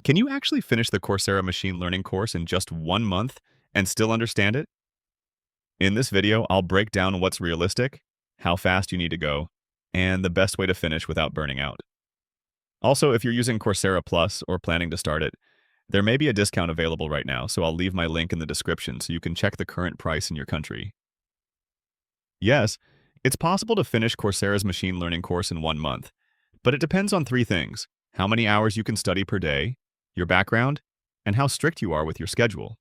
Can you actually finish the Coursera Machine Learning course in just 1 month and still understand it? In this video, I'll break down what's realistic, how fast you need to go, and the best way to finish without burning out. Also, if you're using Coursera Plus or planning to start it, there may be a discount available right now, so I'll leave my link in the description so you can check the current price in your country. Yes, it's possible to finish Coursera's machine learning course in 1 month, but it depends on three things: how many hours you can study per day, your background, and how strict you are with your schedule.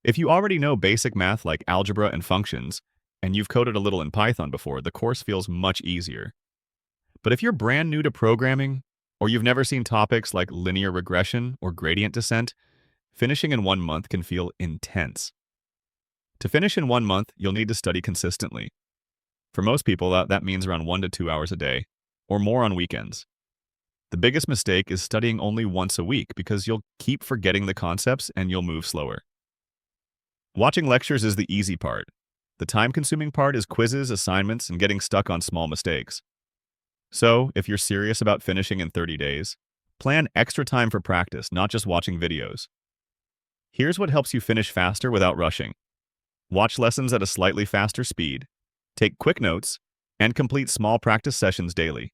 If you already know basic math like algebra and functions, and you've coded a little in Python before, the course feels much easier. But if you're brand new to programming, or you've never seen topics like linear regression or gradient descent, finishing in 1 month can feel intense. To finish in 1 month, you'll need to study consistently. For most people, that means around 1 to 2 hours a day, or more on weekends. The biggest mistake is studying only once a week because you'll keep forgetting the concepts and you'll move slower. Watching lectures is the easy part. The time-consuming part is quizzes, assignments, and getting stuck on small mistakes. So, if you're serious about finishing in 30 days, plan extra time for practice, not just watching videos. Here's what helps you finish faster without rushing. Watch lessons at a slightly faster speed, take quick notes, and complete small practice sessions daily.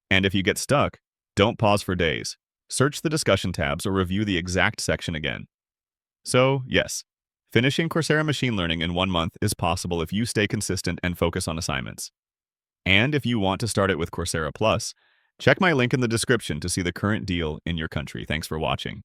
And if you get stuck, don't pause for days. Search the discussion tabs or review the exact section again. So, yes, finishing Coursera Machine Learning in 1 month is possible if you stay consistent and focus on assignments. And if you want to start it with Coursera Plus, check my link in the description to see the current deal in your country. Thanks for watching.